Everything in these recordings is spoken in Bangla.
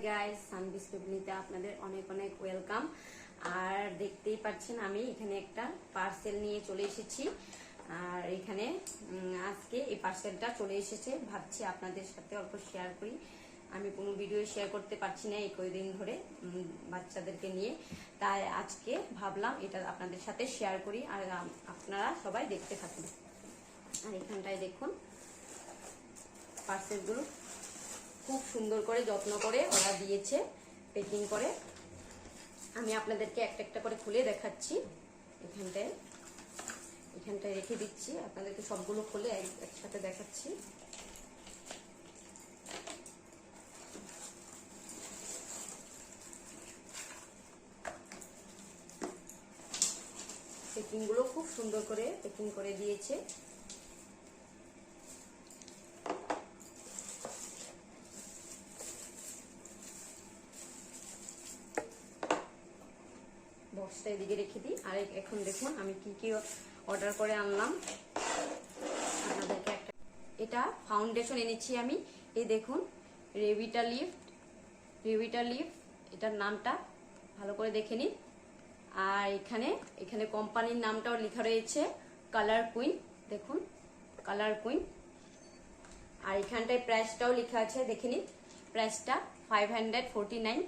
গাইস, সানবিস ফ্যামিলিতে আপনাদের অনেক অনেক ওয়েলকাম। আর দেখতেই পাচ্ছেন আমি এখানে একটা পার্সেল নিয়ে চলে এসেছি। আর এখানে আজকে এই পার্সেলটা চলে এসেছে, ভাবছি আপনাদের সাথে অল্প শেয়ার করি। আমি কোনো ভিডিও শেয়ার করতে পারছি না এই কয়েকদিন ধরে বাচ্চাদেরকে নিয়ে, তাই আজকে ভাবলাম এটা আপনাদের সাথে শেয়ার করি আর আপনারা সবাই দেখতে থাকুন। আর এখানটায় দেখুন পার্সেলগুলো খুব সুন্দর করে যত্ন করে ওরা দিয়েছে প্যাকিং করে। আমি আপনাদেরকে একটা একটা করে খুলে দেখাচ্ছি। এখানটায় রেখে দিচ্ছি, আপনাদেরকে সবগুলো খুলে একসাথে দেখাচ্ছি। প্যাকিং গুলো খুব সুন্দর করে প্যাকিং করে দিয়েছে। বক্সটা এদিকে রেখে দিই। আর এখন দেখুন আমি কি কি অর্ডার করে আনলাম আপনাদেরকে। এটা ফাউন্ডেশন এনেছি আমি, এই দেখুন রেভিটা লিফট, এটার নামটা ভালো করে দেখে নিন। আর এখানে কোম্পানির নামটাও লেখা রয়েছে কালার কুইন, দেখুন কালার কুইন। আর এখানটায় প্রাইসটাও লেখা আছে, দেখে নিন প্রাইসটা 549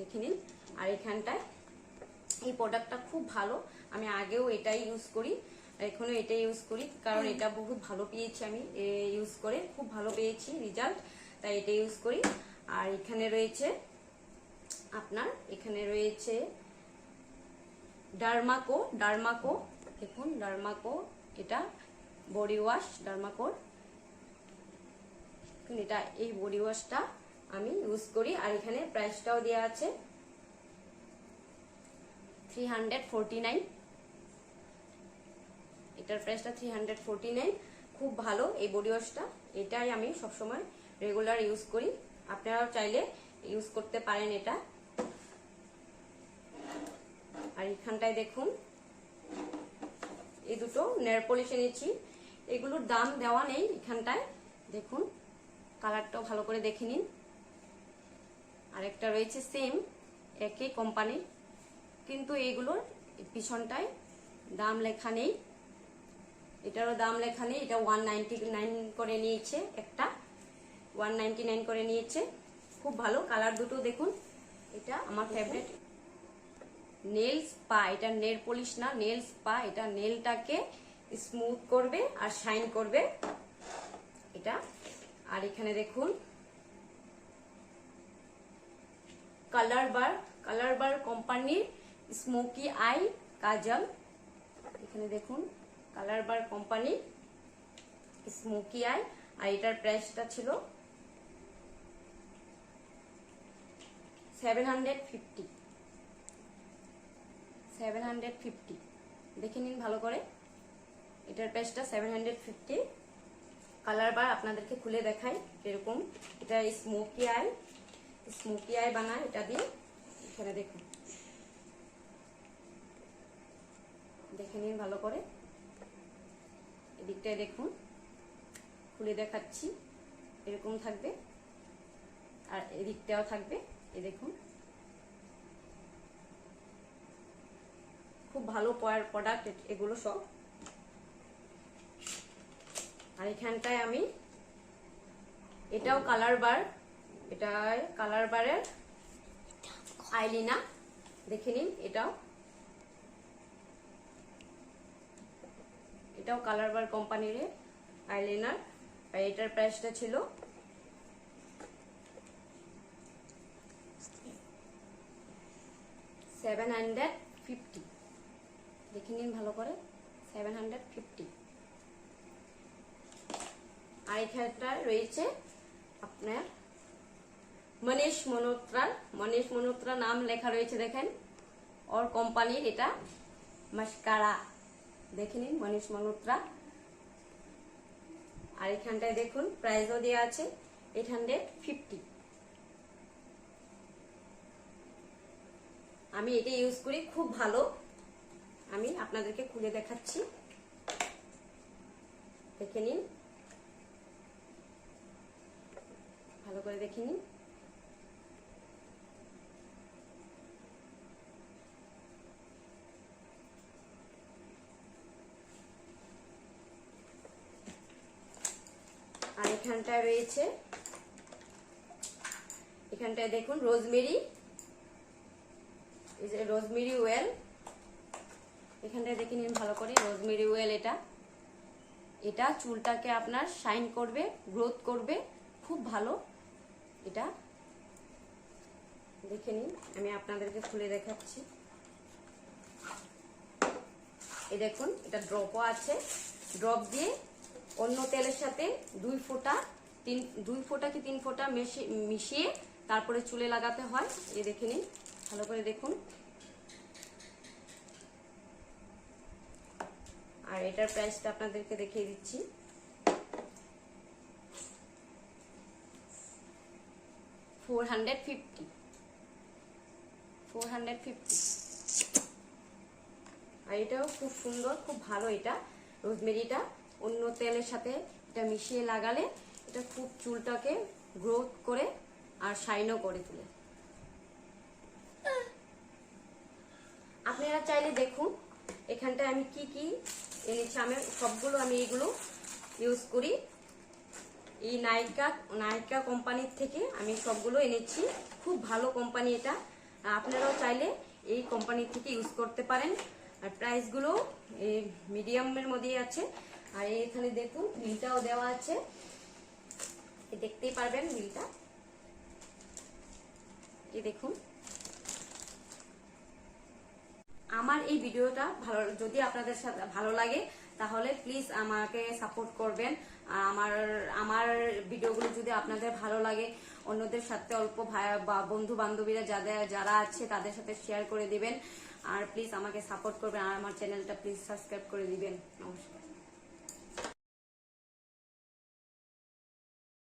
দেখে নিন। আর এখানটায় এই প্রোডাক্টটা খুব ভালো, আমি আগেও এটাই ইউজ করি, এখনো এটাই ইউজ করি, কারণ এটা বহুত ভালো পেয়েছি আমি ইউজ করে, খুব ভালো পেয়েছি রেজাল্ট, তাই এটা ইউজ করি। আর এখানে রয়েছে ডার্মাকো, দেখুন ডার্মাকো, এটা বডি ওয়াশ ডার্মাকোর। এটা এই বডি ওয়াশটা আমি ইউজ করি। আর এখানে প্রাইসটাও দেওয়া আছে 349, এটার প্রাইসটা 349। খুব ভালো এই বডি ওয়াশটা, এটাই আমি সবসময় রেগুলার ইউজ করি, আপনারাও চাইলে ইউজ করতে পারেন এটা। আর এখানটায় দেখুন এই দুটো নেল পলিশ এনেছি, এগুলোর দাম দেওয়া নেই এখানটায়, দেখুন কালারটাও ভালো করে দেখে নিন। আরেকটা রয়েছে সেম একই কোম্পানির, কিন্তু এইগুলোর পিছনটায় দাম লেখা নেই, এটারও দাম লেখা নেই। এটা 199 করে নিয়েছে, একটা 199 করে নিয়েছে। খুব ভালো কালার দুটো দেখুন, এটা আমার ফেভারিট। নেল স্পা, এটা নেল পলিশ না, নেল স্পা, এটা নেলটাকে স্মুথ করবে আর শাইন করবে এটা। আর এখানে দেখুন কালার বার কোম্পানির স্মোকি আই কাজল, এখানে দেখুন colour bar company smoky I. আর এটার প্রাইসটা ছিল 750 দেখে নিন ভালো করে, এটার প্রাইসটা 750। কালার বার আপনাদেরকে খুলে দেখাই এরকম, এটা স্মোকি আই বানায় এটা দিয়ে। এখানে দেখুন, দেখে নিন ভালো করে, এদিকটায় দেখুন খুলে দেখাচ্ছি, এরকম থাকবে আর এদিকটাও থাকবে, এই দেখুন খুব ভালো প্রোডাক্ট এগুলো সব। আর এখানটায় আমি এটাও কালার বারের আইলিনা, দেখে নিন এটাও কালার বার কোম্পানির আইলাইনার। আর এটার প্রাইসটা ছিল 750, দেখে নিন ভালো করে 750। আর এখানটা রয়েছে আপনার মনীষ মনোত্রা নাম লেখা রয়েছে, দেখেন ওর কোম্পানির এটা মাস্কারা, দেখে নিন মনীষ মনোত্রা। আর এখানটায় দেখুন প্রাইসও দেওয়া আছে 850। আমি এটা ইউজ করি, খুব ভালো, আমি আপনাদেরকে খুলে দেখাচ্ছি, দেখে নিন ভালো করে দেখে নিন। আর এখানটায় রয়েছে, এখানটায় দেখুন রোজমেরি, এই যে রোজমেরি ওয়েল, এখানটায় দেখে নিন ভালো করে রোজমেরি ওয়েল। এটা চুলটাকে আপনার শাইন করবে, গ্রোথ করবে, খুব ভালো। এটা দেখে নিন, আমি আপনাদেরকে খুলে দেখাচ্ছি। এই দেখুন, এটা ড্রপও আছে, ড্রপ দিয়ে অন্য তেলের সাথে 2 ফোঁটা কি 3 ফোঁটা মিশিয়ে তারপরে চুলে লাগাতে হয়। এই দেখে নিন ভালো করে দেখুন। আর এটার প্রাইসটা আপনাদেরকে দেখিয়ে দিচ্ছি। $450। আর এটাও খুব সুন্দর, খুব ভালো। এটা রোজমেরিটা অন্য তেলের সাথে এটা মিশিয়ে লাগালে এটা খুব চুলটাকে গ্রোথ করে আর শাইনও করে তোলে। আপনারা চাইলে দেখুন এখানটায় আমি কি কি এনেছি। আমি সবগুলো, আমি এগুলো ইউজ করি। এই নাইকা কোম্পানির থেকে আমি সবগুলো এনেছি, খুব ভালো কোম্পানি এটা। আপনারাও চাইলে এই কোম্পানির থেকে ইউজ করতে পারেন। আর প্রাইসগুলো এই মিডিয়ামের মধ্যেই আছে। আর এখানে দেখুন বিলটাও দেওয়া আছে, দেখতেই পারবেন বিলটা। এই দেখুন, আমার এই ভিডিওটা যদি আপনাদের সাথে ভালো লাগে তাহলে প্লিজ আমাকে সাপোর্ট করবেন। আমার ভিডিওগুলো যদি আপনাদের ভালো লাগে অন্যদের সাথে, অল্প ভাই বা বন্ধু বান্ধবীরা যারা আছে তাদের সাথে শেয়ার করে দিবেন। আর প্লিজ আমাকে সাপোর্ট করবেন, আর আমার চ্যানেলটা প্লিজ সাবস্ক্রাইব করে দিবেন। নমস্কার।